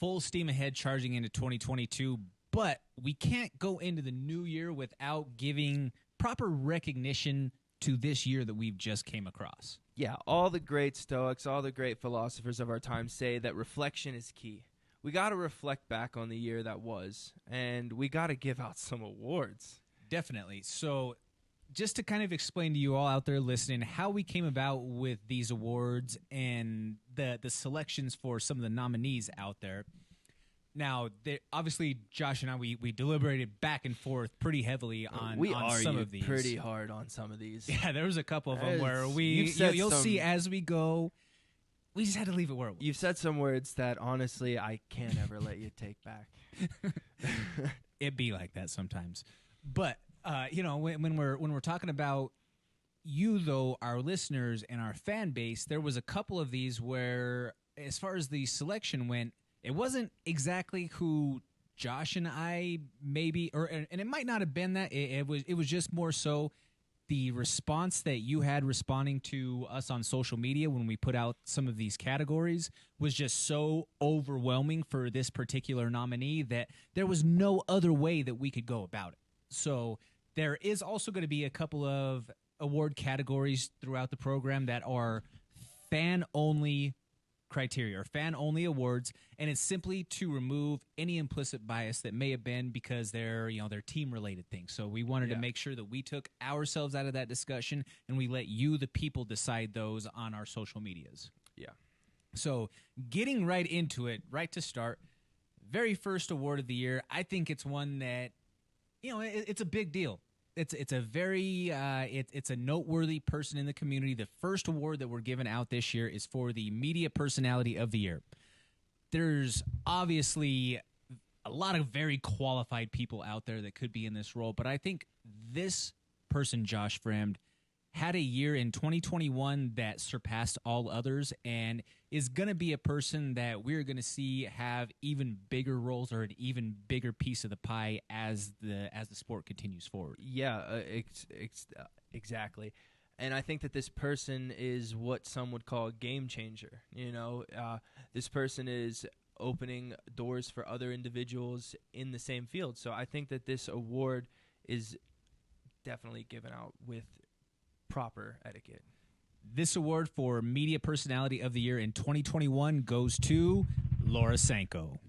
full steam ahead charging into 2022, but we can't go into the new year without giving proper recognition to this year that we've just came across. Yeah, all the great Stoics, all the great philosophers of our time say that reflection is key. We got to reflect back on the year that was, and we got to give out some awards. Definitely. So just to kind of explain to you all out there listening how we came about with these awards and the selections for some of the nominees out there. Now, obviously, Josh and I, we deliberated back and forth pretty heavily on some of these. Pretty hard on some of these. Yeah, there was a couple of them where you'll see as we go. We just had to leave it where it was. You've said some words that, honestly, I can't ever let you take back. It be like that sometimes. But, when we're talking about you, though, our listeners and our fan base, there was a couple of these where, as far as the selection went, it wasn't exactly who Josh and I maybe, and it might not have been that. It was just more so the response that you had responding to us on social media when we put out some of these categories was just so overwhelming for this particular nominee that there was no other way that we could go about it. So there is also going to be a couple of award categories throughout the program that are fan-only criteria or fan-only awards, and it's simply to remove any implicit bias that may have been because they're team-related things. So we wanted to make sure that we took ourselves out of that discussion and we let you, the people, decide those on our social medias. Yeah. So getting right into it, right to start, very first award of the year, I think it's one that, it's a big deal. It's a very it's a noteworthy person in the community. The first award that we're giving out this year is for the Media Personality of the Year. There's obviously a lot of very qualified people out there that could be in this role, but I think this person, Josh Fremd, had a year in 2021 that surpassed all others and is going to be a person that we're going to see have even bigger roles or an even bigger piece of the pie as the sport continues forward. Yeah, exactly. And I think that this person is what some would call a game changer. This person is opening doors for other individuals in the same field. So I think that this award is definitely given out with proper etiquette. This award for Media Personality of the Year in 2021 goes to Laura Sanko.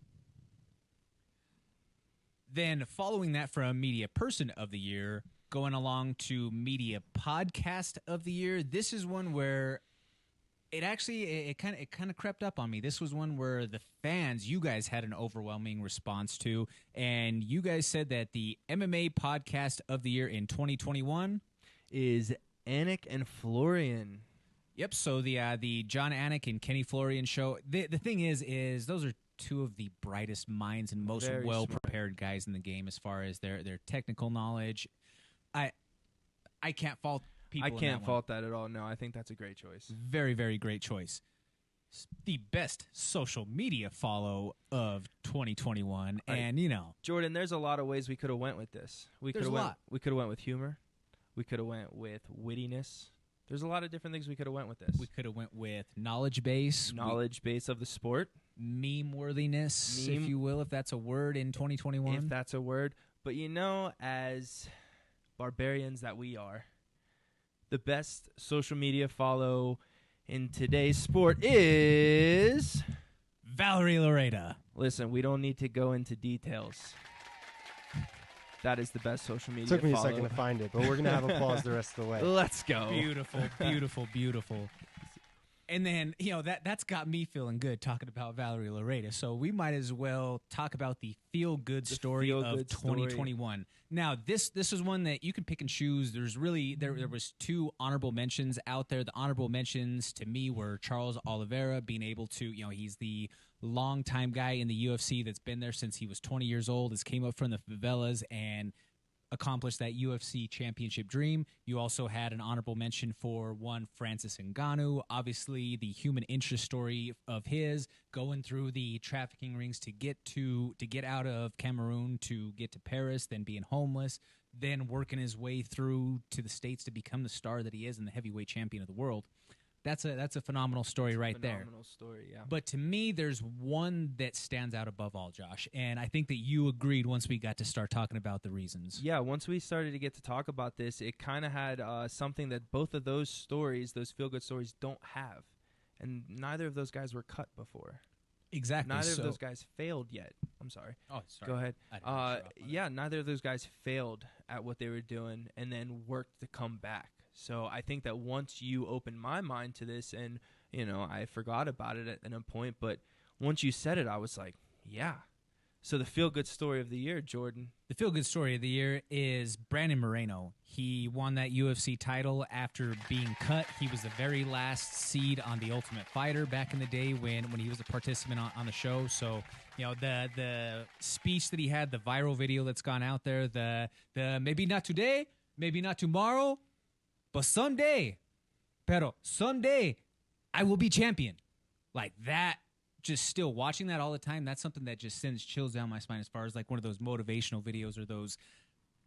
Then following that from Media Person of the Year, going along to Media Podcast of the Year, this is one where it kind of crept up on me. This was one where the fans, you guys had an overwhelming response to, and you guys said that the MMA Podcast of the Year in 2021 is Anik and Florian. Yep, so the John Anik and Kenny Florian show. The thing is those are two of the brightest minds and most well-prepared guys in the game as far as their technical knowledge. I can't fault people. I can't fault that at all. No, I think that's a great choice. Very, very great choice. The best social media follow of 2021, and Jordan, there's a lot of ways we could have went with this. We could have went with humor. We could have went with wittiness. There's a lot of different things we could have went with this. We could have went with knowledge base. Knowledge base of the sport. Meme-worthiness, if you will, if that's a word in 2021. If that's a word. But as barbarians that we are, the best social media follow in today's sport is Valerie Loretta. Listen, we don't need to go into details. That is the best social media follow. Took me a second to find it, but we're going to have applause the rest of the way. Let's go. Beautiful, beautiful, beautiful. And then, that's got me feeling good talking about Valerie Loretta. So we might as well talk about the feel-good story of 2021. Now, this is one that you can pick and choose. There's really, there was two honorable mentions out there. The honorable mentions to me were Charles Oliveira being able to, he's the longtime guy in the UFC that's been there since he was 20 years old, has came up from the favelas and accomplished that UFC championship dream. You also had an honorable mention for one Francis Ngannou, obviously the human interest story of his going through the trafficking rings to get out of Cameroon to get to Paris, then being homeless, then working his way through to the States to become the star that he is and the heavyweight champion of the world. That's a phenomenal story right there. Phenomenal story, yeah. But to me, there's one that stands out above all, Josh, and I think that you agreed once we got to start talking about the reasons. Yeah, once we started to get to talk about this, it kind of had something that both of those stories, those feel-good stories, don't have. And neither of those guys were cut before. Exactly. Neither of those guys failed yet. I'm sorry. Oh, sorry. Go ahead. I didn't mean to interrupt. Yeah, neither of those guys failed at what they were doing and then worked to come back. So I think that once you opened my mind to this, and, I forgot about it at a point, but once you said it, I was like, yeah. So the feel-good story of the year, Jordan. The feel-good story of the year is Brandon Moreno. He won that UFC title after being cut. He was the very last seed on The Ultimate Fighter back in the day when he was a participant on the show. So, the speech that he had, the viral video that's gone out there, the maybe not today, maybe not tomorrow, but someday, I will be champion. Like that. Just still watching that all the time, that's something that just sends chills down my spine as far as like one of those motivational videos or those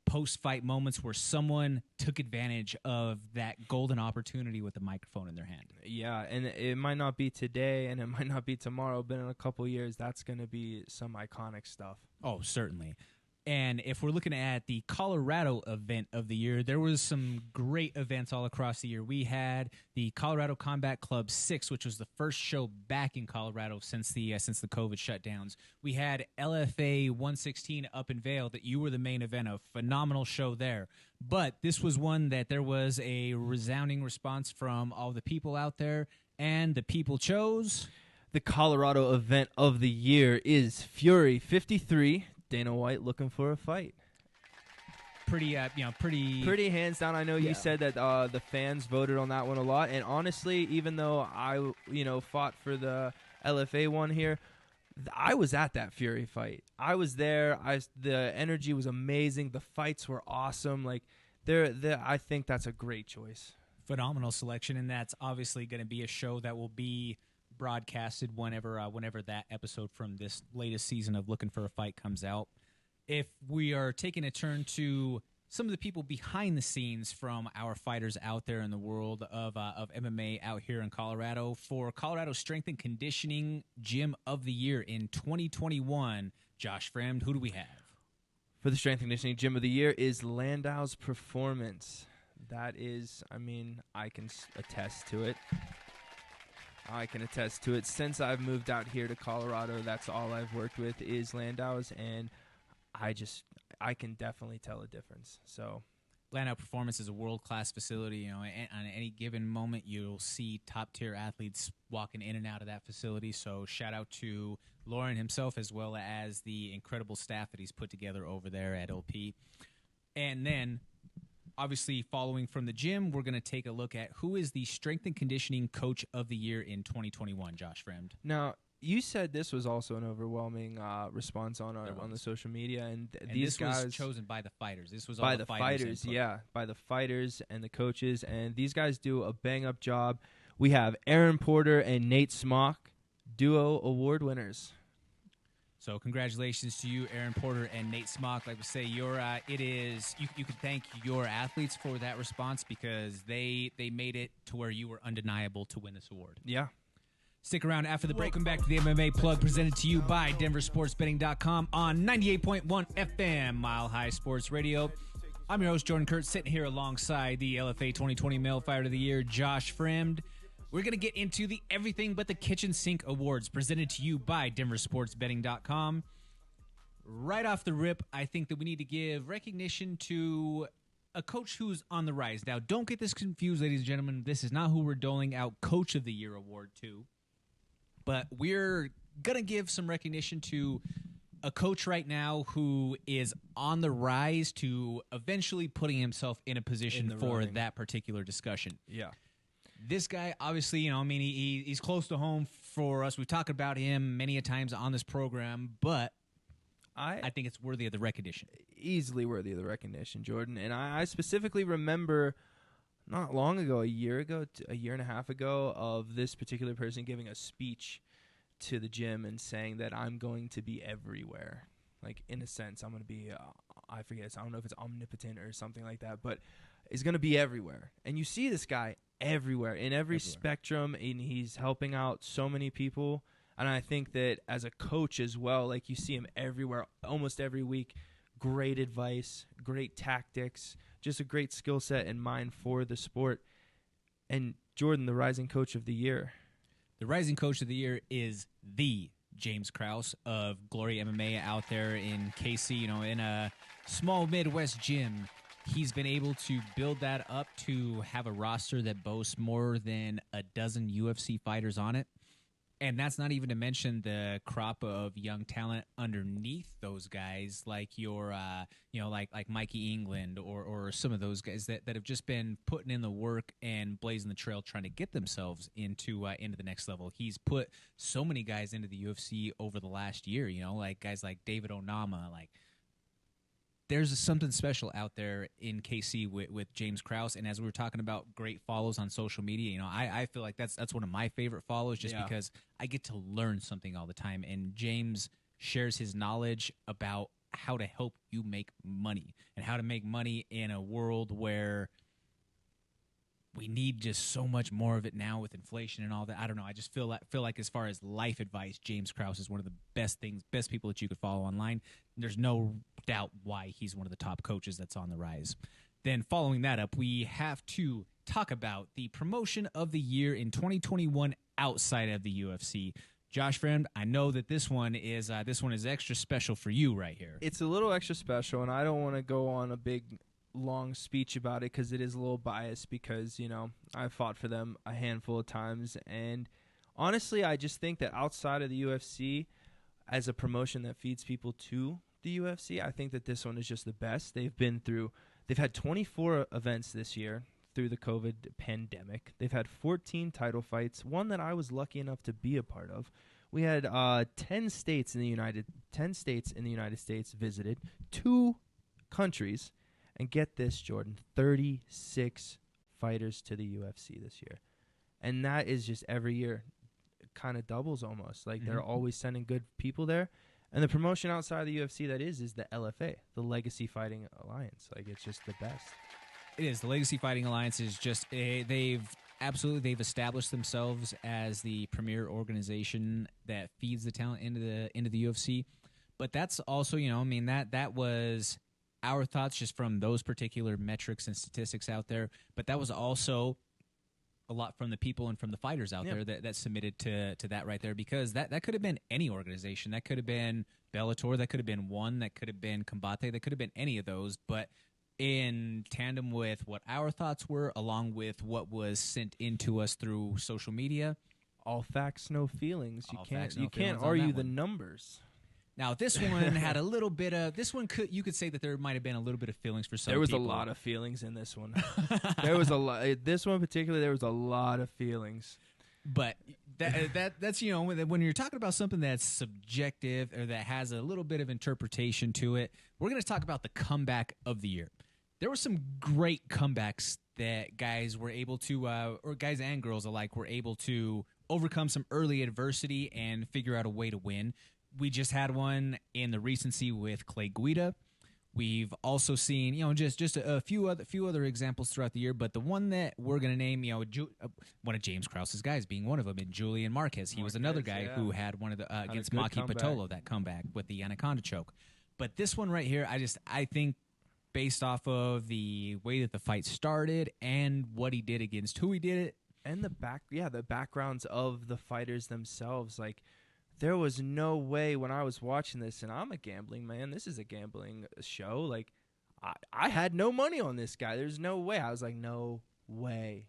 post-fight moments where someone took advantage of that golden opportunity with a microphone in their hand. Yeah, and it might not be today and it might not be tomorrow, but in a couple years, that's going to be some iconic stuff. Oh, certainly. And if we're looking at the Colorado event of the year, there was some great events all across the year. We had the Colorado Combat Club 6, which was the first show back in Colorado since the COVID shutdowns. We had LFA 116 up in Vail that you were the main event of. Phenomenal show there. But this was one that there was a resounding response from all the people out there, and the people chose. The Colorado event of the year is Fury 53. Dana White looking for a fight. Pretty hands down. I know you said that the fans voted on that one a lot, and honestly, even though I fought for the LFA one here, I was at that Fury fight. I was there. The energy was amazing. The fights were awesome. Like I think that's a great choice. Phenomenal selection, and that's obviously going to be a show that will be broadcasted whenever that episode from this latest season of Looking for a Fight comes out. If we are taking a turn to some of the people behind the scenes from our fighters out there in the world of MMA out here in Colorado, for Colorado Strength and Conditioning Gym of the Year in 2021, Josh Fremd, who do we have? For the Strength and Conditioning Gym of the Year is Landau's Performance. That is, I can attest to it. Since I've moved out here to Colorado, that's all I've worked with is Landau's, and I can definitely tell a difference. So, Landau Performance is a world-class facility. On any given moment, you'll see top-tier athletes walking in and out of that facility. So, shout out to Lauren himself as well as the incredible staff that he's put together over there at LP. And then, obviously, following from the gym, we're going to take a look at who is the Strength and Conditioning Coach of the Year in 2021, Josh Fremd. Now, you said this was also an overwhelming response on the social media, and these guys was chosen by the fighters. This was by all the fighters, by the fighters and the coaches, and these guys do a bang-up job. We have Aaron Porter and Nate Smock, duo award winners. So congratulations to you, Aaron Porter and Nate Smock. Like we say, you can thank your athletes for that response because they made it to where you were undeniable to win this award. Yeah. Stick around after the break. Come back to the MMA Plug presented to you by DenverSportsBetting.com on 98.1 FM Mile High Sports Radio. I'm your host, Jordan Kurtz, sitting here alongside the LFA 2020 Male Fighter of the Year, Josh Fremd. We're going to get into the Everything But the Kitchen Sink Awards presented to you by DenverSportsBetting.com. Right off the rip, I think that we need to give recognition to a coach who's on the rise. Now, don't get this confused, ladies and gentlemen. This is not who we're doling out Coach of the Year award to. But we're going to give some recognition to a coach right now who is on the rise to eventually putting himself in a position for that particular discussion. Yeah. This guy, obviously, he's close to home for us. We've talked about him many a times on this program, but I think it's worthy of the recognition. Easily worthy of the recognition, Jordan. And I specifically remember not long ago, a year and a half ago, of this particular person giving a speech to the gym and saying that I'm going to be everywhere. Like, in a sense, I'm going to be, I don't know if it's omnipotent or something like that, but it's going to be everywhere. And you see this guy everywhere, in every spectrum, and he's helping out so many people. And I think that as a coach as well, like you see him everywhere, almost every week. Great advice, great tactics, just a great skill set and mind for the sport. And Jordan, the Rising Coach of the Year. The Rising Coach of the Year is the James Krause of Glory MMA out there in KC, in a small Midwest gym. He's been able to build that up to have a roster that boasts more than a dozen UFC fighters on it. And that's not even to mention the crop of young talent underneath those guys, like your, like Mikey England or some of those guys that have just been putting in the work and blazing the trail, trying to get themselves into the next level. He's put so many guys into the UFC over the last year, like guys like David Onama, like. There's something special out there in KC with James Krause, and as we were talking about great follows on social media, I feel like that's one of my favorite follows, just because I get to learn something all the time, and James shares his knowledge about how to help you make money and how to make money in a world where we need just so much more of it now with inflation and all that. I don't know. I just feel like as far as life advice, James Krause is one of the best people that you could follow online. There's no doubt why he's one of the top coaches that's on the rise. Then following that up, we have to talk about the promotion of the year in 2021 outside of the UFC. Josh Fremd, I know that this one is extra special for you right here. It's a little extra special, and I don't want to go on a big long speech about it because it is a little biased because, I fought for them a handful of times. And honestly, I just think that outside of the UFC, as a promotion that feeds people to the UFC, I think that this one is just the best. They've had 24 events this year through the COVID pandemic. They've had 14 title fights, one that I was lucky enough to be a part of. We had 10 states in the United States visited, 2 countries. And get this, Jordan, 36 fighters to the UFC this year. And that is just every year kind of doubles almost. Like, they're always sending good people there. And the promotion outside of the UFC that is the LFA, the Legacy Fighting Alliance. Like, it's just the best. It is. The Legacy Fighting Alliance is just, they've established themselves as the premier organization that feeds the talent into the UFC. But that's also, that was our thoughts just from those particular metrics and statistics out there, but that was also a lot from the people and from the fighters out there that submitted to that right there, because that could have been any organization. That could have been Bellator, that could have been One, that could have been Combate, that could have been any of those, but in tandem with what our thoughts were, along with what was sent into us through social media. All facts, no feelings. You can't argue the numbers. Now, this one had a little bit of... you could say that there might have been a little bit of feelings for some people. There was a lot of feelings in this one. There was a lot... This one particularly, there was a lot of feelings. But that's, when you're talking about something that's subjective or that has a little bit of interpretation to it, we're going to talk about the comeback of the year. There were some great comebacks that guys were able to, or guys and girls alike, were able to overcome some early adversity and figure out a way to win. We just had one in the recency with Clay Guida. We've also seen, just a few other examples throughout the year, but the one that we're going to name, one of James Krause's guys being one of them, and Julian Marquez. He was another guy who had one of the against Maki Pitolo, that comeback with the Anaconda choke. But this one right here, I think based off of the way that the fight started and what he did against who he did it, and the backgrounds of the fighters themselves, like. There was no way when I was watching this, and I'm a gambling man. This is a gambling show. Like, I had no money on this guy. There's no way. I was like, no way.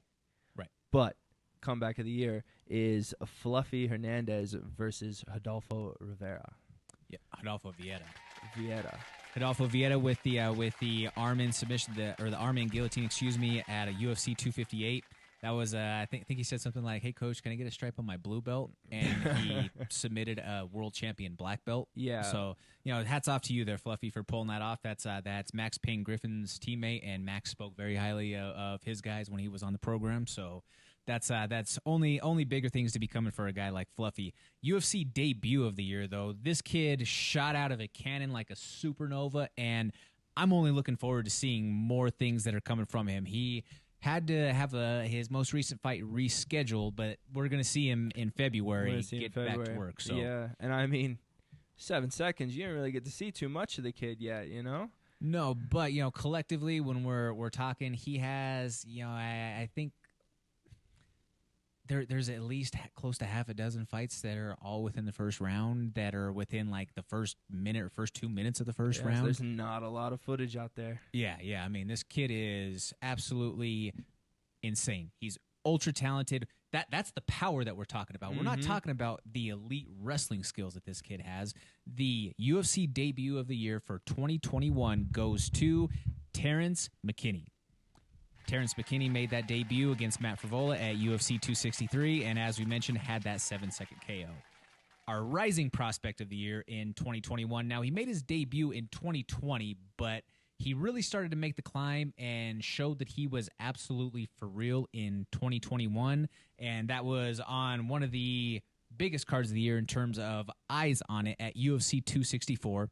Right. But comeback of the year is Fluffy Hernandez versus Adolfo Rivera. Yeah, Adolfo Vieira. Adolfo Vieira with the arm in submission, the arm in guillotine, at a UFC 258. That was, I think he said something like, "Hey, coach, can I get a stripe on my blue belt?" And he submitted a world champion black belt. Yeah. So, hats off to you there, Fluffy, for pulling that off. That's Max Payne Griffin's teammate, and Max spoke very highly of his guys when he was on the program. So that's only bigger things to be coming for a guy like Fluffy. UFC debut of the year, though. This kid shot out of a cannon like a supernova, and I'm only looking forward to seeing more things that are coming from him. He had to have his most recent fight rescheduled, but we're going to see him in February back to work. So yeah, and I mean, 7 seconds, you didn't really get to see too much of the kid yet, you know? No, but, collectively, when we're talking, he has, I think there's at least close to half a dozen fights that are all within the first round that are within, like, the first 2 minutes of the first round. There's not a lot of footage out there. Yeah. I mean, this kid is absolutely insane. He's ultra talented. That's the power that we're talking about. We're not talking about the elite wrestling skills that this kid has. The UFC debut of the year for 2021 goes to Terrence McKinney. Terrence McKinney made that debut against Matt Frivola at UFC 263, and as we mentioned, had that 7-second KO. Our rising prospect of the year in 2021. Now, he made his debut in 2020, but he really started to make the climb and showed that he was absolutely for real in 2021, and that was on one of the biggest cards of the year in terms of eyes on it at UFC 264.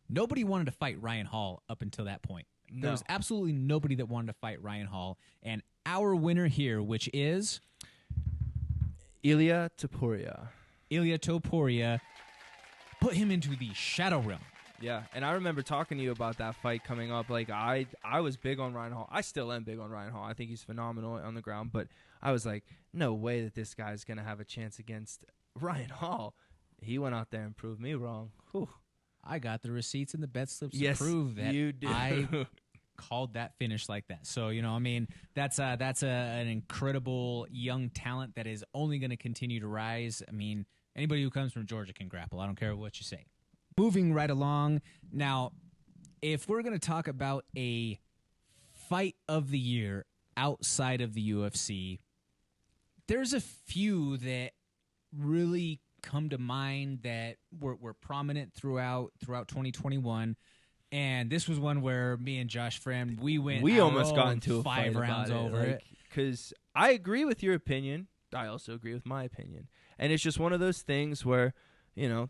Nobody wanted to fight Ryan Hall up until that point. No. There was absolutely nobody that wanted to fight Ryan Hall, and our winner here, which is Ilia Topuria. Ilia Topuria, put him into the shadow realm. Yeah, and I remember talking to you about that fight coming up. Like, I was big on Ryan Hall. I still am big on Ryan Hall. I think he's phenomenal on the ground. But I was like, no way that this guy's going to have a chance against Ryan Hall. He went out there and proved me wrong. Whew. I got the receipts and the bet slips Yes, to prove that you do. I called that finish like that. So, I mean, that's an incredible young talent that is only going to continue to rise. I mean, anybody who comes from Georgia can grapple. I don't care what you say. Moving right along. Now, if we're going to talk about a fight of the year outside of the UFC, there's a few that really come to mind that were prominent throughout 2021. And this was one where me and Josh Fremd, we almost got into a 5 fight rounds about over it. Because I agree with your opinion. I also agree with my opinion. And it's just one of those things where,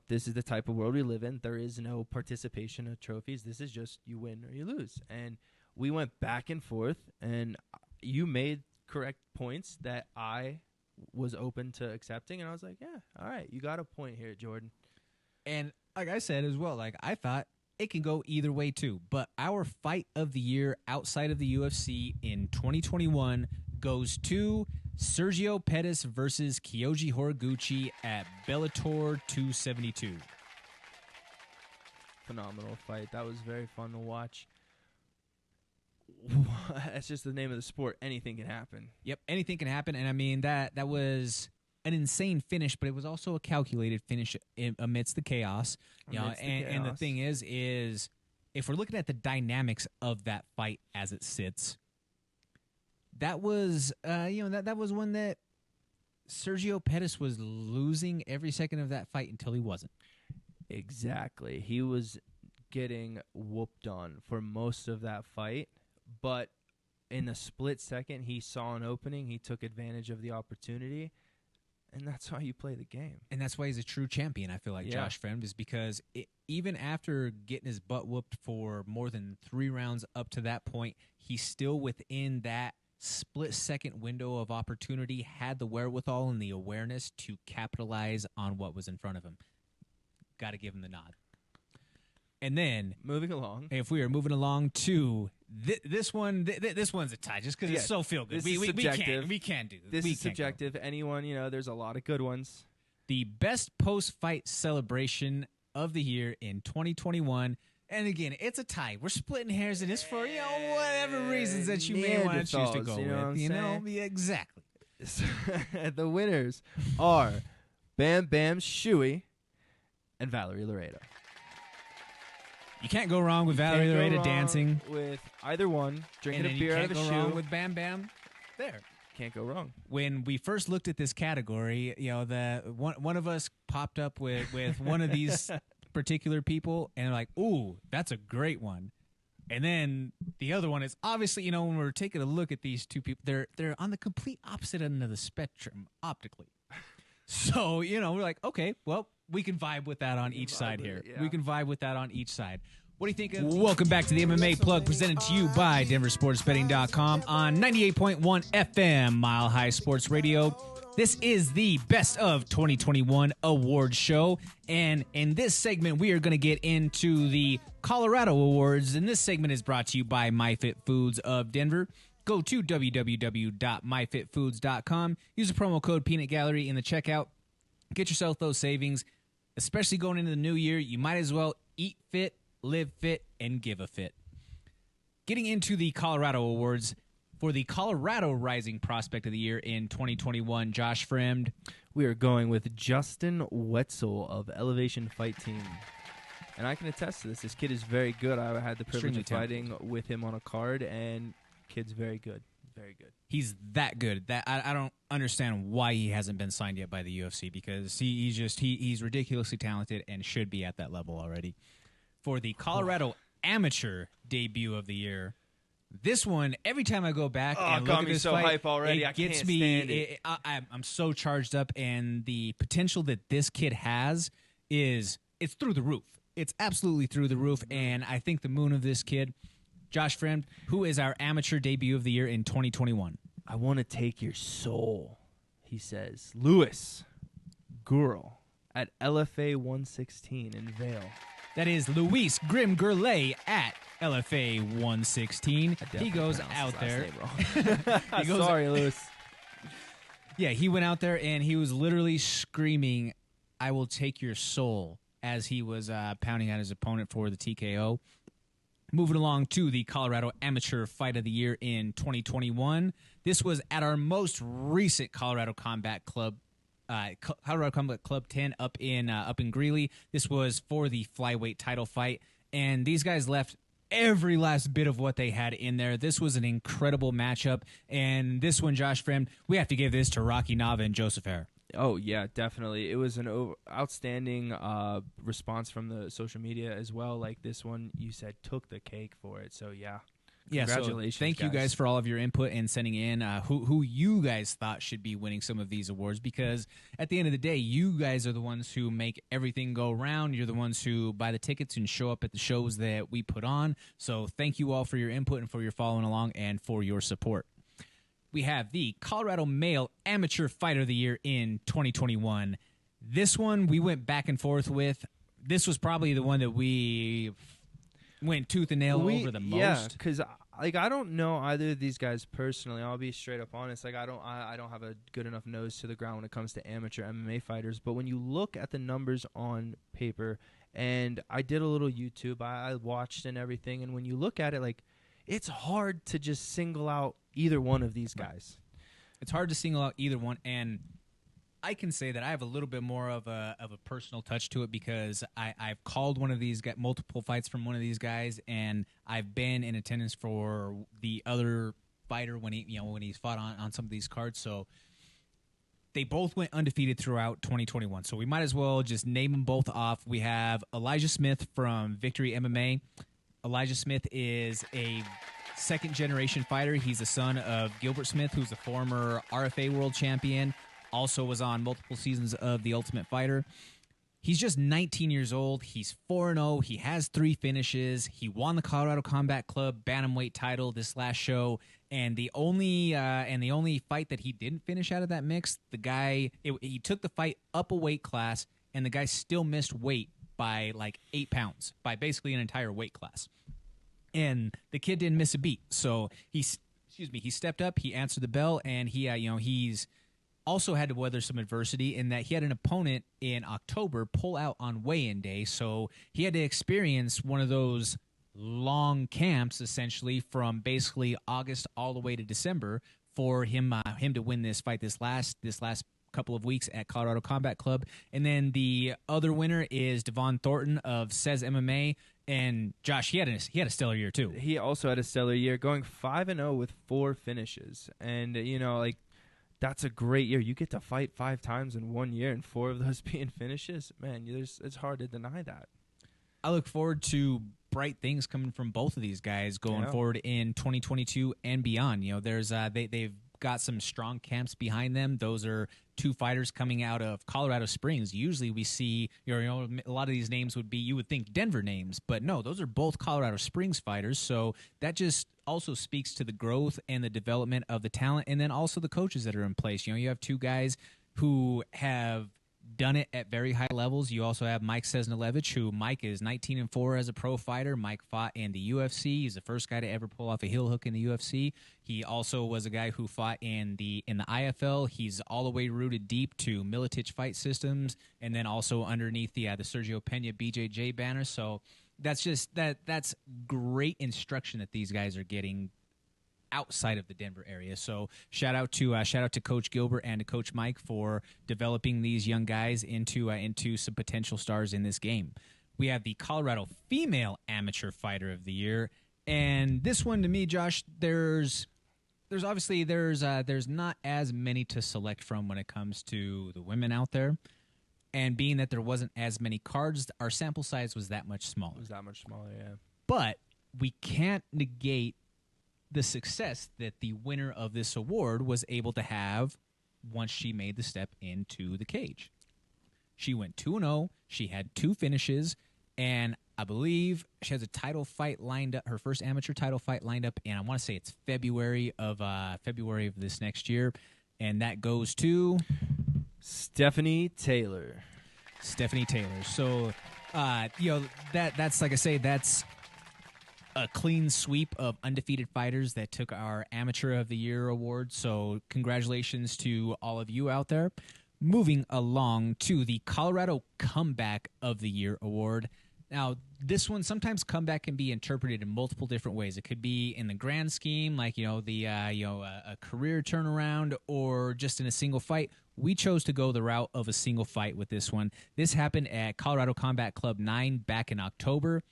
this is the type of world we live in. There is no participation of trophies. This is just you win or you lose. And we went back and forth, and you made correct points that I was open to accepting. And I was like, yeah, all right, you got a point here, Jordan. And like I said as well, like I thought it can go either way too. But our fight of the year outside of the UFC in 2021 goes to Sergio Perez versus Kiyoji Horaguchi at Bellator 272. Phenomenal fight. That was very fun to watch. That's just the name of the sport. Anything can happen. Yep, anything can happen. And I mean, that was an insane finish, but it was also a calculated finish amidst the chaos. And the thing is if we're looking at the dynamics of that fight as it sits, that was that was one that Sergio Perez was losing every second of that fight until he wasn't. Exactly. He was getting whooped on for most of that fight, but in a split second he saw an opening, he took advantage of the opportunity, and that's how you play the game. And that's why he's a true champion, I feel like, Josh Fremd, is because even after getting his butt whooped for more than 3 rounds up to that point, he's still within that split-second window of opportunity, had the wherewithal and the awareness to capitalize on what was in front of him. Got to give him the nod. And then, moving along, if we are moving along to this one, this one's a tie just because it's so feel good. We can't do this. This is subjective. Anyone, there's a lot of good ones. The best post-fight celebration of the year in 2021. And again, it's a tie. We're splitting hairs, and it's for whatever reasons that you may want to choose to go with. Yeah, exactly. The winners are Bam Bam Shuey and Valerie Laredo. You can't go wrong with Valerie Laredo dancing. With either one, drinking a beer out of a shoe. You can't go wrong with Bam Bam. There. Can't go wrong. When we first looked at this category, the one of us popped up with one of these particular people, and like, ooh, that's a great one. And then the other one is obviously, when we're taking a look at these two people, they're on the complete opposite end of the spectrum optically. So, we're like, okay, well, we can vibe with that on each side here. Yeah. We can vibe with that on each side. What do you think of? Welcome back to the MMA Plug, presented to you by DenverSportsBetting.com on 98.1 FM, Mile High Sports Radio. This is the Best of 2021 Awards show, and in this segment, we are going to get into the Colorado Awards, and this segment is brought to you by MyFit Foods of Denver. Go to www.myfitfoods.com, use the promo code Peanut Gallery in the checkout, get yourself those savings, especially going into the new year. You might as well eat fit, live fit, and give a fit. Getting into the Colorado Awards, for the Colorado Rising Prospect of the Year in 2021, Josh Fremd. We are going with Justin Wetzel of Elevation Fight Team. And I can attest to this. This kid is very good. I had the privilege of fighting with him on a card, and kid's very good. Very good. He's that good. That I don't understand why he hasn't been signed yet by the UFC, because he's ridiculously talented and should be at that level already. For the Colorado Amateur Debut of the Year, this one, every time I go back and look at this fight, hype already. it gets me. I'm so charged up, and the potential that this kid has it's through the roof. It's absolutely through the roof, and I think the moon of this kid, Josh Fremd, who is our amateur debut of the year in 2021. I want to take your soul, he says. Louis Gurl at LFA 116 in Vail. That is Luis Grim Gurley at LFA 116. He goes out there. Sorry, Louis. Yeah, he went out there and he was literally screaming, "I will take your soul," as he was pounding at his opponent for the TKO. Moving along to the Colorado Amateur Fight of the Year in 2021. This was at our most recent Colorado Combat Club 10 up in Greeley. This was for the flyweight title fight, and these guys left every last bit of what they had in there. This was an incredible matchup, and this one, Josh Fremd, we have to give this to Rocky Nava and Joseph Hare. Oh, yeah, definitely. It was an outstanding response from the social media as well. Like this one, you said, took the cake for it. So, yeah. Congratulations, so thank you guys for all of your input and sending in who you guys thought should be winning some of these awards, because at the end of the day, you guys are the ones who make everything go round. You're the ones who buy the tickets and show up at the shows that we put on. So thank you all for your input and for your following along and for your support. We have the Colorado Male Amateur Fighter of the Year in 2021. This one we went back and forth with. This was probably the one that we went tooth and nail over the most. Yeah, because I don't know either of these guys personally. I'll be straight up honest. Like I don't have a good enough nose to the ground when it comes to amateur MMA fighters. But when you look at the numbers on paper, and I did a little YouTube, I watched and everything, and when you look at it, like it's hard to just single out either one of these guys. It's hard to single out either one, and I can say that I have a little bit more of a personal touch to it, because I've called one of these guys, multiple fights from one of these guys, and I've been in attendance for the other fighter when he's fought on some of these cards. So they both went undefeated throughout 2021. So we might as well just name them both off. We have Elijah Smith from Victory MMA. Elijah Smith is a second-generation fighter. He's the son of Gilbert Smith, who's a former RFA world champion. Also was on multiple seasons of The Ultimate Fighter. He's just 19 years old. He's 4-0. He has 3 finishes. He won the Colorado Combat Club bantamweight title this last show. And the only fight that he didn't finish out of that mix, he took the fight up a weight class, and the guy still missed weight by like 8 pounds, by basically an entire weight class. And the kid didn't miss a beat. So he stepped up, he answered the bell, and he's also had to weather some adversity in that he had an opponent in October pull out on weigh-in day, so he had to experience one of those long camps, essentially, from basically August all the way to December for him to win this fight this last couple of weeks at Colorado Combat Club. And then the other winner is Devon Thornton of Cez MMA. And Josh, he had a stellar year too. He also had a stellar year, going 5-0 with 4 finishes, and that's a great year. You get to fight 5 times in 1 year, and 4 of those being finishes. Man, it's hard to deny that. I look forward to bright things coming from both of these guys going forward in 2022 and beyond. They've got some strong camps behind them. Those are two fighters coming out of Colorado Springs. Usually we see, you know, a lot of these names would be, you would think Denver names, but no, those are both Colorado Springs fighters. So that just also speaks to the growth and the development of the talent, and then also the coaches that are in place. You know, you have two guys who have done it at very high levels. You also have Mike Cesnalevich, who Mike is 19-4 as a pro fighter. Mike fought in the UFC. He's the first guy to ever pull off a heel hook in the UFC. He also was a guy who fought in the IFL. He's all the way rooted deep to Militich Fight Systems, and then also underneath the Sergio Pena BJJ banner. So that's great instruction that these guys are getting outside of the Denver area. So shout out to Coach Gilbert and to Coach Mike for developing these young guys into some potential stars in this game. We have the Colorado Female Amateur Fighter of the Year, and this one to me, Josh, there's obviously not as many to select from when it comes to the women out there, and being that there wasn't as many cards, our sample size was that much smaller. It was that much smaller, yeah. But we can't negate the success that the winner of this award was able to have once she made the step into the cage. She went 2-0. She had 2 finishes, and I believe she has a title fight lined up, her first amateur title fight lined up, and I want to say it's February of this next year, and that goes to Stephanie Taylor. So, that's like I say, that's a clean sweep of undefeated fighters that took our Amateur of the Year award. So congratulations to all of you out there. Moving along to the Colorado Comeback of the Year award. Now, this one, sometimes comeback can be interpreted in multiple different ways. It could be in the grand scheme, like, a career turnaround, or just in a single fight. We chose to go the route of a single fight with this one. This happened at Colorado Combat Club 9 back in October.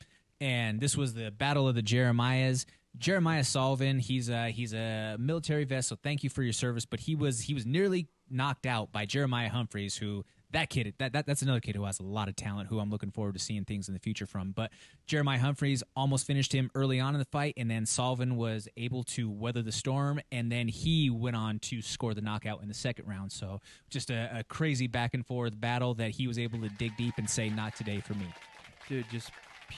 And this was the Battle of the Jeremiahs. Jeremiah Sullivan, he's a military vet, so thank you for your service. But he was nearly knocked out by Jeremiah Humphreys, who that's another kid who has a lot of talent, who I'm looking forward to seeing things in the future from. But Jeremiah Humphreys almost finished him early on in the fight, and then Sullivan was able to weather the storm, and then he went on to score the knockout in the second round. So just a crazy back and forth battle that he was able to dig deep and say, not today for me. Dude, just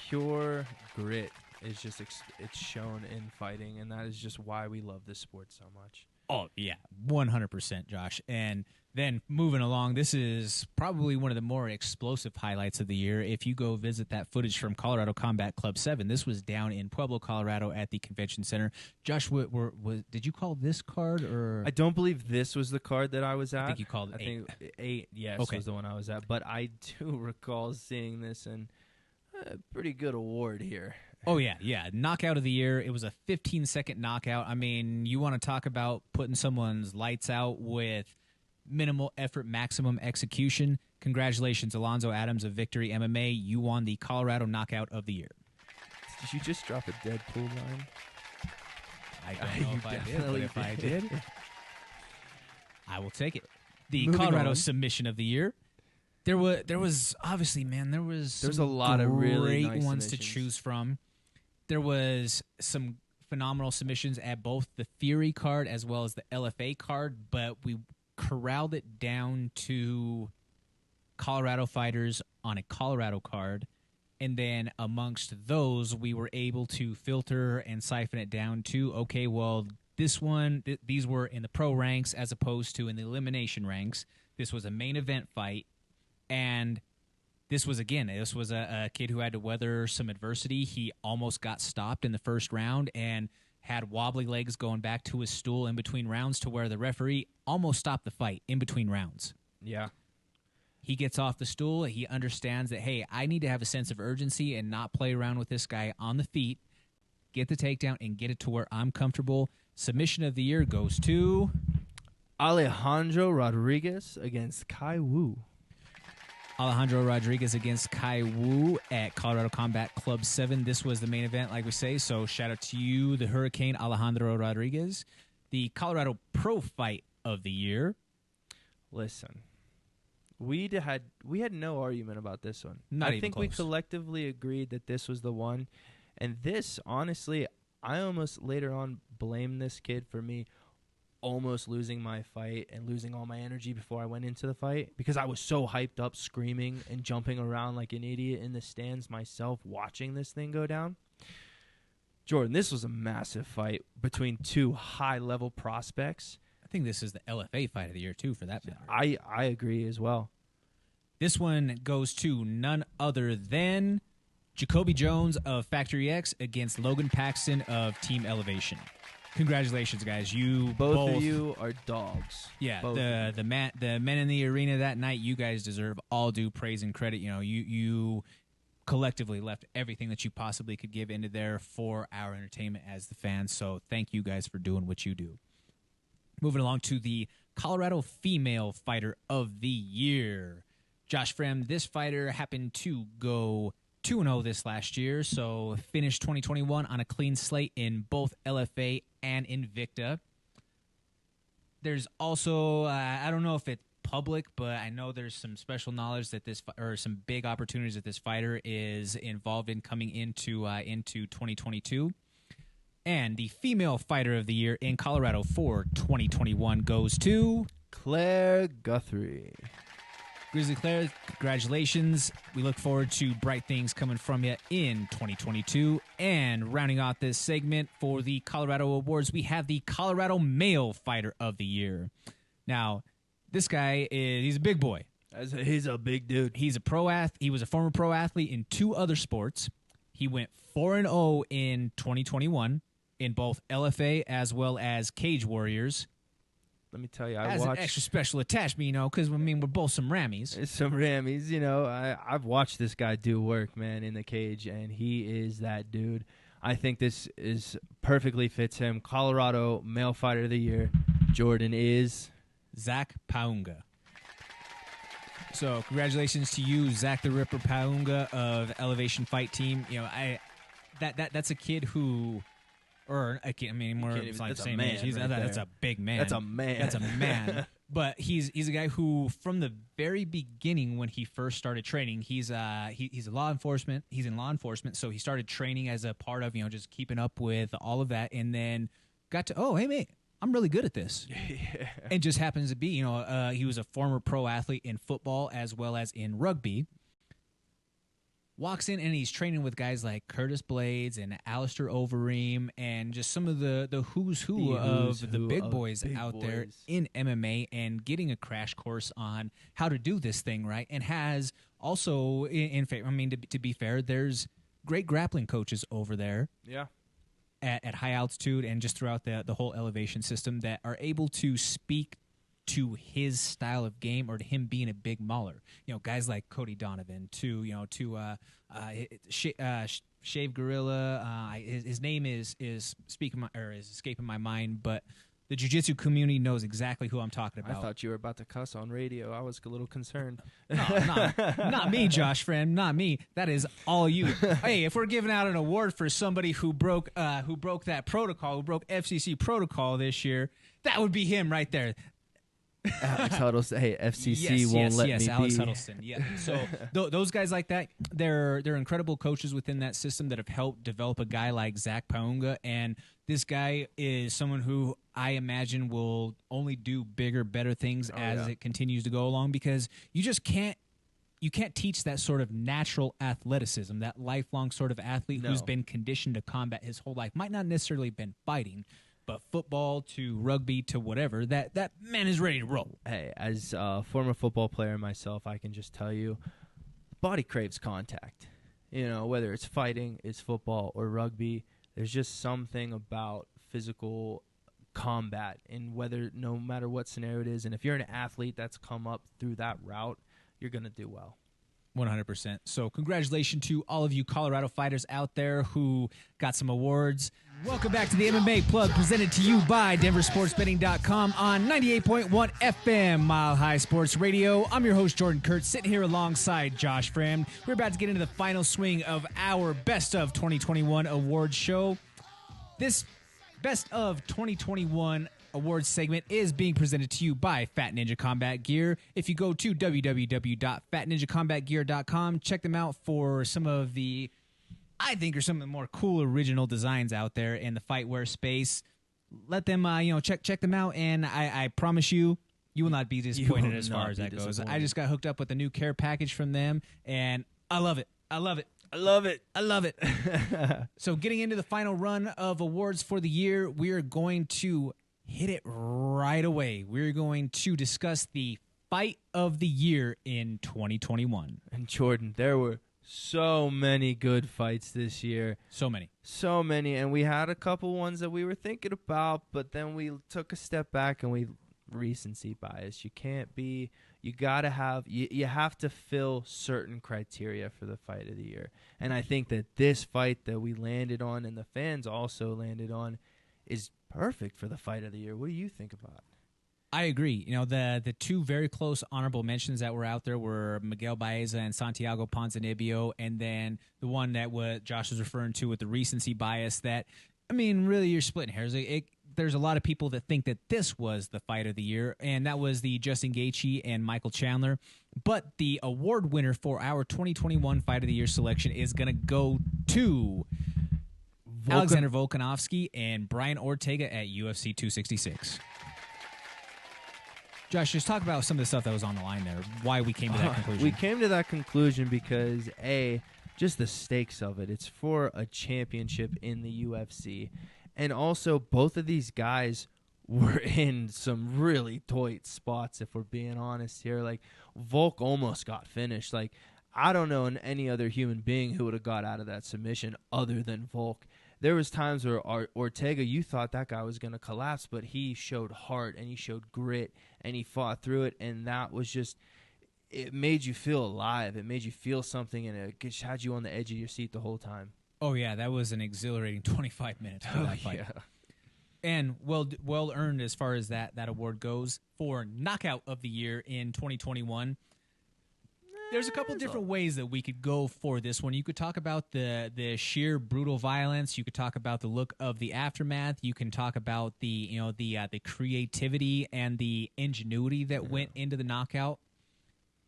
pure grit is just it's shown in fighting, and that is just why we love this sport so much. Oh yeah, 100%, Josh. And then moving along, this is probably one of the more explosive highlights of the year. If you go visit that footage from Colorado Combat Club 7, this was down in Pueblo, Colorado at the convention center. Josh, did you call this card? Or I don't believe this was the card that I was at. I think you called it 8. I think 8, yes, okay, was the one I was at. But I do recall seeing this, and a pretty good award here. Oh, yeah. Knockout of the year. It was a 15-second knockout. I mean, you want to talk about putting someone's lights out with minimal effort, maximum execution. Congratulations, Alonzo Adams of Victory MMA. You won the Colorado Knockout of the Year. Did you just drop a Deadpool line? I don't know if I did, but if I did, I will take it. The Moving Colorado on. Submission of the Year. There was obviously, man, there's a lot of really great nice ones to submissions. choose from. There was some phenomenal submissions at both the Fury card as well as the LFA card, but we corralled it down to Colorado fighters on a Colorado card, and then amongst those, we were able to filter and siphon it down to, okay, well, this one, these were in the pro ranks as opposed to in the elimination ranks. This was a main event fight. And this was a kid who had to weather some adversity. He almost got stopped in the first round and had wobbly legs going back to his stool in between rounds, to where the referee almost stopped the fight in between rounds. Yeah. He gets off the stool. He understands that, hey, I need to have a sense of urgency and not play around with this guy on the feet, get the takedown, and get it to where I'm comfortable. Submission of the year goes to Alejandro Rodriguez against Kai Wu. Alejandro Rodriguez against Kai Wu at Colorado Combat Club 7. This was the main event, like we say, so shout out to you, the Hurricane Alejandro Rodriguez. The Colorado Pro Fight of the Year. Listen, we had no argument about this one. Not I even think close. we collectively agreed that this was the one. And this, honestly, I almost later on blamed this kid for me almost losing my fight and losing all my energy before I went into the fight because I was so hyped up, screaming and jumping around like an idiot in the stands myself watching this thing go down. Jordan, this was a massive fight between two high-level prospects. I think this is the LFA fight of the year, too, for that matter. I agree as well. This one goes to none other than Jacoby Jones of Factory X against Logan Paxton of Team Elevation. Congratulations, guys! You both of you are dogs. Yeah, both the men in the arena that night. You guys deserve all due praise and credit. You know, you collectively left everything that you possibly could give into there for our entertainment as the fans. So thank you guys for doing what you do. Moving along to the Colorado Female Fighter of the Year, Josh Fremd. This fighter happened to go 2-0 this last year, so finished 2021 on a clean slate in both LFA and Invicta. There's also, I don't know if it's public, but I know there's some special knowledge that or some big opportunities that this fighter is involved in coming into 2022. And the Female Fighter of the Year in Colorado for 2021 goes to Claire Guthrie. Grizzly Claire, congratulations. We look forward to bright things coming from you in 2022. And rounding out this segment for the Colorado Awards, we have the Colorado Male Fighter of the Year. Now, this guy he's a big boy. He's a big dude. He's a he was a former pro athlete in 2 other sports. He went 4-0 in 2021 in both LFA as well as Cage Warriors. Let me tell you, As an extra special attachment, you know, because, I mean, we're both some Rammies. It's some Rammies, you know. I've watched this guy do work, man, in the cage, and he is that dude. I think this perfectly fits him. Colorado Male Fighter of the Year, Jordan, is Zach Paunga. So, congratulations to you, Zach the Ripper Paunga of Elevation Fight Team. You know, that's a kid who... Or, I mean, more it's like the same age. That's a big man. That's a man. That's a man. But he's a guy who, from the very beginning when he first started training, he's a law enforcement. He's in law enforcement, so he started training as a part of, you know, just keeping up with all of that, and then got to, oh, hey, mate, I'm really good at this. Yeah. And just happens to be, you know, he was a former pro athlete in football as well as in rugby. Walks in and he's training with guys like Curtis Blades and Alistair Overeem and just some of the who's who of the big boys out there in MMA, and getting a crash course on how to do this thing right. And has also, I mean, to be fair, there's great grappling coaches over there. Yeah. At high altitude and just throughout the whole elevation system that are able to speak to his style of game, or to him being a big mauler. You know, guys like Cody Donovan, Shave Gorilla. His name is escaping my mind, but the jiu-jitsu community knows exactly who I'm talking about. I thought you were about to cuss on radio. I was a little concerned. No, not me, Josh Fremd, not me. That is all you. Hey, if we're giving out an award for somebody who broke that protocol, who broke FCC protocol this year, that would be him right there. Alex Huddleston. Hey, FCC won't let me Alex be. Huddleston. Yeah. So those guys like that, they're incredible coaches within that system that have helped develop a guy like Zach Paunga. And this guy is someone who I imagine will only do bigger, better things as it continues to go along, because you just can't teach that sort of natural athleticism, that lifelong sort of athlete who's been conditioned to combat his whole life. Might not necessarily been fighting, but football to rugby to whatever, that man is ready to roll. Hey, as a former football player myself, I can just tell you, body craves contact. You know, whether it's fighting, it's football, or rugby, there's just something about physical combat, and no matter what scenario it is, and if you're an athlete that's come up through that route, you're going to do well. 100%. So congratulations to all of you Colorado fighters out there who got some awards. Welcome back to the MMA Plug, presented to you by DenverSportsBetting.com on 98.1 FM Mile High Sports Radio. I'm your host, Jordan Kurtz, sitting here alongside Josh Fremd. We're about to get into the final swing of our Best of 2021 awards show. This Best of 2021 awards segment is being presented to you by Fat Ninja Combat Gear. If you go to www.fatninjacombatgear.com, check them out for some of the, I think, are some of the more cool original designs out there in the fightwear space. let them check them out, and I promise you will not be disappointed will as not far as be that goes. I disappointed. just got hooked up with a new care package from them, and I love it. I love it. I love it. I love it. So getting into the final run of awards for the year, we are going to hit it right away. We're going to discuss the fight of the year in 2021. And Jordan, there were so many good fights this year. So many. So many. And we had a couple ones that we were thinking about, but then we took a step back and we recency bias. You gotta have you have to fill certain criteria for the fight of the year. And I think that this fight that we landed on and the fans also landed on is perfect for the fight of the year. What do you think about it? I agree. The two very close honorable mentions that were out there were Miguel Baeza and Santiago Ponzinibbio, and then the one that Josh was referring to with the recency bias that, really you're splitting hairs. There's a lot of people that think that this was the fight of the year, and that was the Justin Gaethje and Michael Chandler. But the award winner for our 2021 fight of the year selection is going to go to Alexander Volkanovski and Brian Ortega at UFC 266. Josh, just talk about some of the stuff that was on the line there, why we came to that conclusion. We came to that conclusion because, just the stakes of it. It's for a championship in the UFC. And also, both of these guys were in some really tight spots, if we're being honest here. Like, Volk almost got finished. Like, I don't know any other human being who would have got out of that submission other than Volk. There was times where Ortega, you thought that guy was going to collapse, but he showed heart and he showed grit and he fought through it. And that was just, it made you feel alive. It made you feel something, and it just had you on the edge of your seat the whole time. Oh, yeah, that was an exhilarating 25 minutes for that fight. Yeah. And well earned as far as that award goes for knockout of the year in 2021. There's a couple different ways that we could go for this one. You could talk about the sheer brutal violence. You could talk about the look of the aftermath. You can talk about the creativity and the ingenuity that went into the knockout.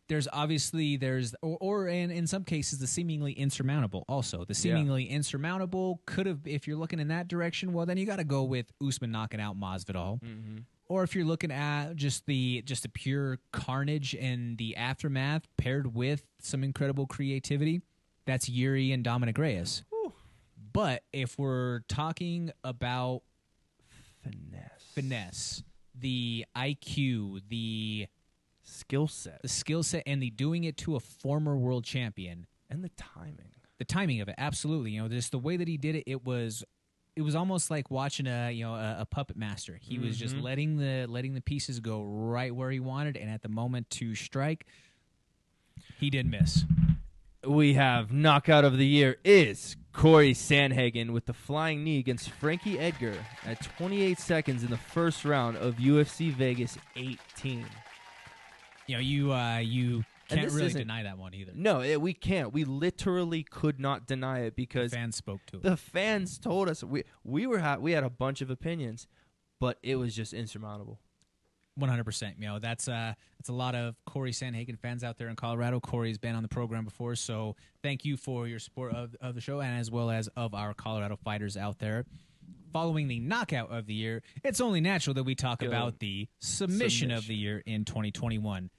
There's obviously or in some cases the seemingly insurmountable. Also, the seemingly insurmountable could have, if you're looking in that direction, well then you got to go with Usman knocking out Masvidal. Mm-hmm. Or if you're looking at just the pure carnage and the aftermath paired with some incredible creativity, that's Yuri and Dominic Reyes. Whew. But if we're talking about finesse, the IQ, the skill set, and the doing it to a former world champion, and the timing of it, absolutely. Just the way that he did it, it was almost like watching a puppet master. He was just letting the pieces go right where he wanted, and at the moment to strike, he didn't miss. We have knockout of the year is Corey Sandhagen with the flying knee against Frankie Edgar at 28 seconds in the first round of UFC Vegas 18. You can't really deny that one either. No, we can't. We literally could not deny it because the fans spoke to it. The fans told us we had a bunch of opinions, but it was just insurmountable. 100%. That's a lot of Corey Sandhagen fans out there in Colorado. Corey's been on the program before, so thank you for your support of the show and as well as of our Colorado fighters out there. Following the knockout of the year, it's only natural that we talk about the submission of the year in 2021.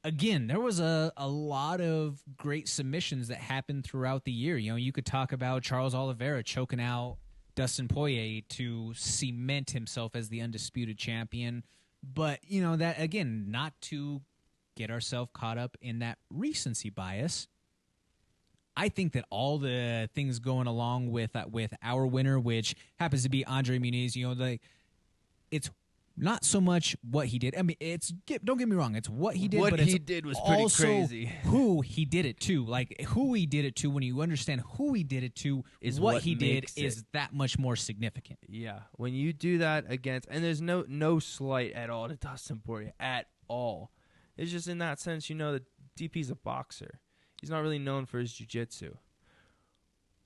Again, there was a lot of great submissions that happened throughout the year. You could talk about Charles Oliveira choking out Dustin Poirier to cement himself as the undisputed champion. But, that, again, not to get ourselves caught up in that recency bias. I think that all the things going along with our winner, which happens to be Andre Muniz, it's not so much what he did. Don't get me wrong, it's what he did. What but he did was pretty crazy. Who he did it to, who he did it to. When you understand who he did it to, is what he did is that much more significant. Yeah, when you do that against, and there's no slight at all to Dustin Poirier at all. It's just in that sense, that DP's a boxer. He's not really known for his jiu-jitsu.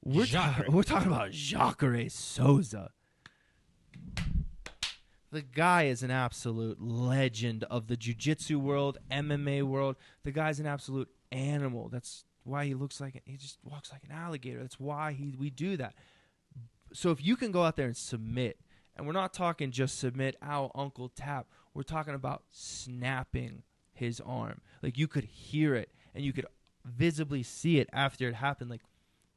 We're talking about Jacare Souza. The guy is an absolute legend of the jiu-jitsu world, MMA world. The guy's an absolute animal. That's why he just walks like an alligator. That's why we do that. So if you can go out there and submit And we're not talking just submit, ow, uncle, tap. We're talking about snapping his arm. Like, you could hear it, and you could visibly see it after it happened. Like,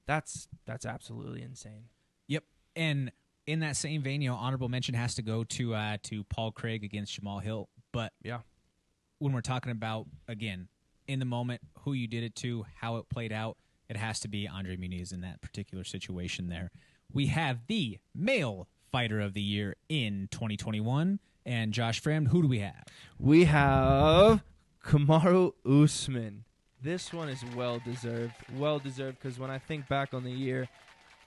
that's absolutely insane. Yep. And in that same vein, honorable mention has to go to Paul Craig against Jamal Hill. But Yeah. when we're talking about, again, in the moment, who you did it to, how it played out, it has to be Andre Muniz in that particular situation there. We have the male fighter of the year in 2021. And Josh Fremd, who do we have? We have Kamaru Usman. This one is well-deserved. Well-deserved because when I think back on the year,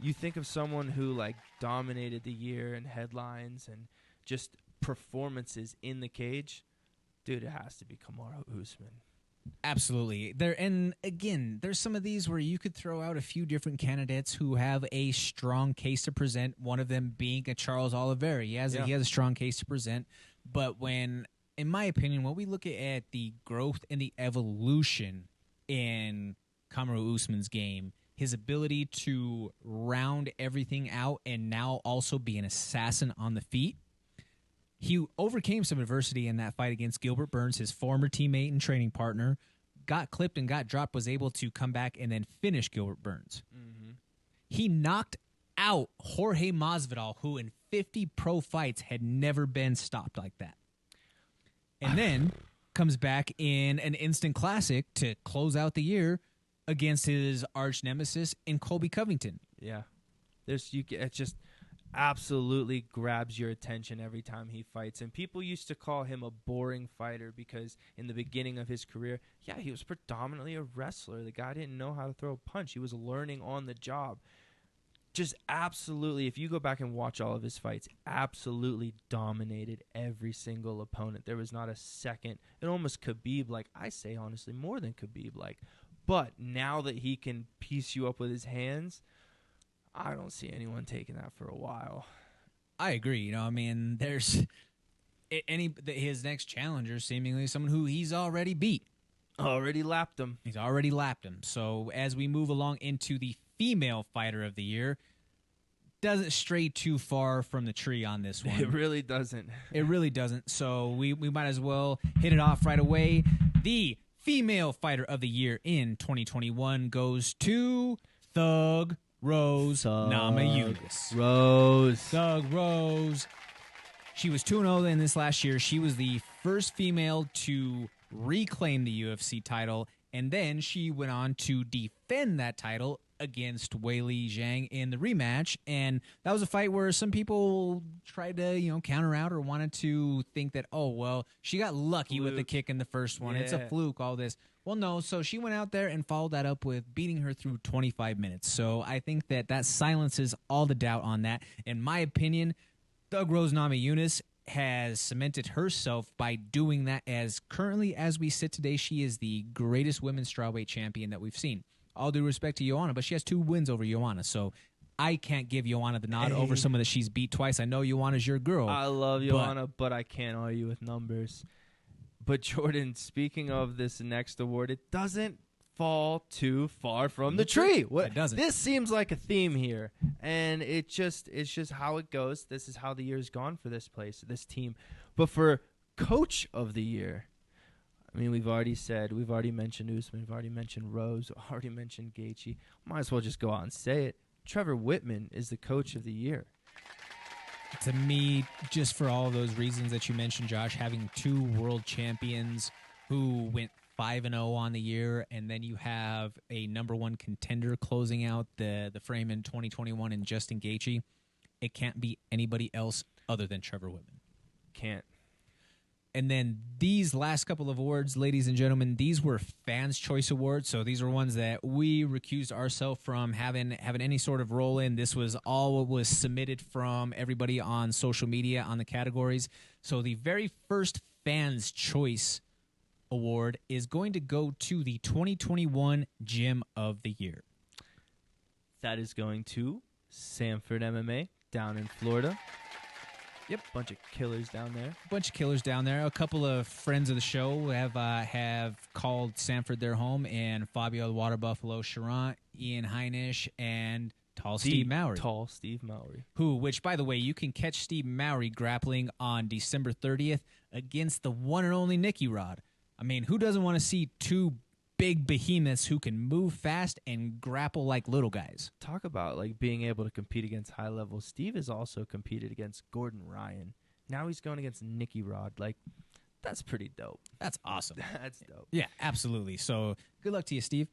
you think of someone who, like, dominated the year in headlines and just performances in the cage. Dude, it has to be Kamaru Usman. Absolutely. And again, there's some of these where you could throw out a few different candidates who have a strong case to present, one of them being a Charles Oliveira. He has a strong case to present. But when, in my opinion, when we look at the growth and the evolution in Kamaru Usman's game, his ability to round everything out and now also be an assassin on the feet, he overcame some adversity in that fight against Gilbert Burns, his former teammate and training partner, got clipped and got dropped, was able to come back and then finish Gilbert Burns. Mm-hmm. He knocked out Jorge Masvidal, who in 50 pro fights had never been stopped like that. And then comes back in an instant classic to close out the year against his arch nemesis in Colby Covington. Yeah. It just absolutely grabs your attention every time he fights. And people used to call him a boring fighter because in the beginning of his career, he was predominantly a wrestler. The guy didn't know how to throw a punch. He was learning on the job. Just absolutely, if you go back and watch all of his fights, absolutely dominated every single opponent. There was not a second. It almost Khabib-like. I say, honestly, more than Khabib-like. But now that he can piece you up with his hands, I don't see anyone taking that for a while. I agree. There's his next challenger seemingly someone who he's already beat. Already lapped him. He's already lapped him. So as we move along into the female fighter of the year, doesn't stray too far from the tree on this one. It really doesn't. It really doesn't. So we might as well hit it off right away. The female fighter of the year in 2021 goes to Thug Namajunas. Thug Rose. She was 2-0 in this last year. She was the first female to reclaim the UFC title, and then she went on to defend that title against Weili Zhang in the rematch. And that was a fight where some people tried to, counter out or wanted to think that, oh, well, she got lucky with the kick in the first one. Yeah. It's a fluke, all this. Well, no, so she went out there and followed that up with beating her through 25 minutes. So I think that silences all the doubt on that. In my opinion, Thug Rose Namajunas has cemented herself by doing that. As currently as we sit today, she is the greatest women's strawweight champion that we've seen. All due respect to Joanna, but she has 2 wins over Joanna. So I can't give Joanna the nod over someone that she's beat twice. I know Joanna's your girl. I love Joanna, but I can't argue with numbers. But Jordan, speaking of this next award, it doesn't fall too far from the tree. What? It doesn't. This seems like a theme here, and it's just how it goes. This is how the year's gone for this this team. But for coach of the year, I mean, we've already mentioned Usman, we've already mentioned Rose, we've already mentioned Gaethje. Might as well just go out and say it. Trevor Whitman is the coach of the year. To me, just for all those reasons that you mentioned, Josh, having 2 world champions who went 5-0 on the year, and then you have a #1 contender closing out the frame in 2021 in Justin Gaethje, it can't be anybody else other than Trevor Whitman. Can't. And then these last couple of awards, ladies and gentlemen, these were fans' choice awards. So these were ones that we recused ourselves from having any sort of role in. This was all what was submitted from everybody on social media on the categories. So the very first fans' choice award is going to go to the 2021 Gym of the Year. That is going to Sanford MMA down in Florida. Yep. Bunch of killers down there. A couple of friends of the show have called Sanford their home, and Fabio the Water Buffalo Charant, Ian Heinisch, and Tall Steve Mowry. Tall Steve Mowry. Which, by the way, you can catch Steve Mowry grappling on December 30th against the one and only Nicky Rod. I mean, who doesn't want to see two big behemoths who can move fast and grapple like little guys? Talk about like being able to compete against high levels. Steve has also competed against Gordon Ryan. Now he's going against Nicky Rod. Like, that's pretty dope. That's awesome. That's dope. Yeah, absolutely. So good luck to you, Steve.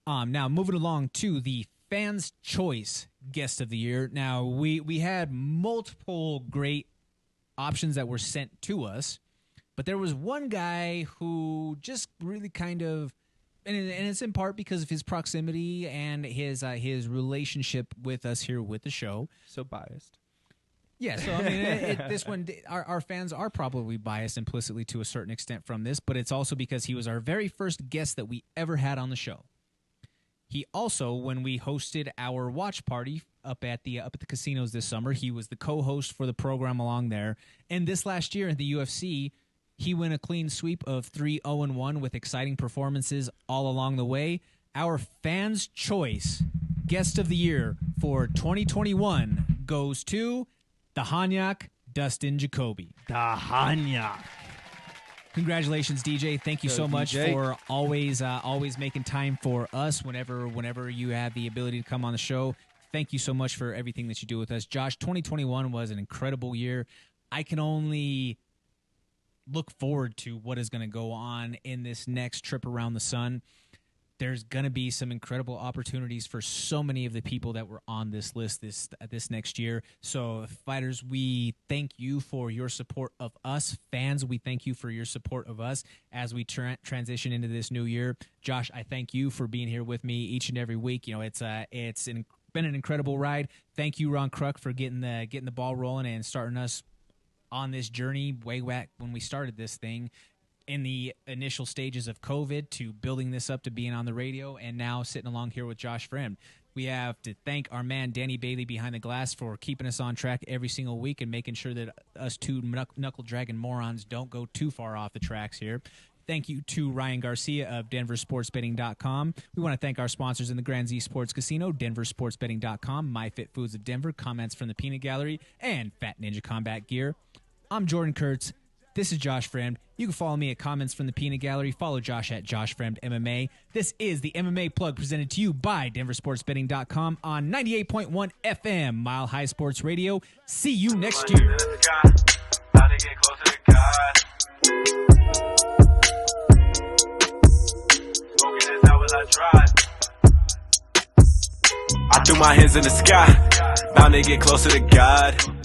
Now moving along to the Fans' Choice Guest of the Year. Now we had multiple great options that were sent to us, but there was one guy who just really kind of, and it's in part because of his proximity and his relationship with us here with the show. So biased. Yeah, so I mean, this one, our fans are probably biased implicitly to a certain extent from this, but it's also because he was our very first guest that we ever had on the show. He also, when we hosted our watch party up at the casinos this summer, he was the co-host for the program along there. And this last year at the UFC, he went a clean sweep of 3-0-1 with exciting performances all along the way. Our Fans' Choice Guest of the Year for 2021 goes to the Hanyak, Dustin Jacoby. The Hanyak. Congratulations, DJ. Thank you so much DJ. for always making time for us whenever you have the ability to come on the show. Thank you so much for everything that you do with us. Josh, 2021 was an incredible year. I can only look forward to what is going to go on in this next trip around the sun. There's going to be some incredible opportunities for so many of the people that were on this list this next year. So, fighters, we thank you for your support of us. Fans, we thank you for your support of us as we transition into this new year. Josh, I thank you for being here with me each and every week. You know, it's been an incredible ride. Thank you, Ron Kruk, for getting the ball rolling and starting us on this journey way back when we started this thing, in the initial stages of COVID, to building this up to being on the radio, and now sitting along here with Josh Fremd. We have to thank our man Danny Bailey behind the glass for keeping us on track every single week and making sure that us two knuckle-dragging morons don't go too far off the tracks here. Thank you to Ryan Garcia of DenverSportsBetting.com. We want to thank our sponsors in the Grand Z Sports Casino, DenverSportsBetting.com, MyFitFoods of Denver, Comments from the Peanut Gallery, and Fat Ninja Combat Gear. I'm Jordan Kurtz. This is Josh Fremd. You can follow me at Comments from the Peanut Gallery. Follow Josh at Josh Fremd MMA. This is the MMA Plug presented to you by DenverSportsBetting.com on 98.1 FM, Mile High Sports Radio. See you next year. I threw my hands in the sky, bound to get closer to God.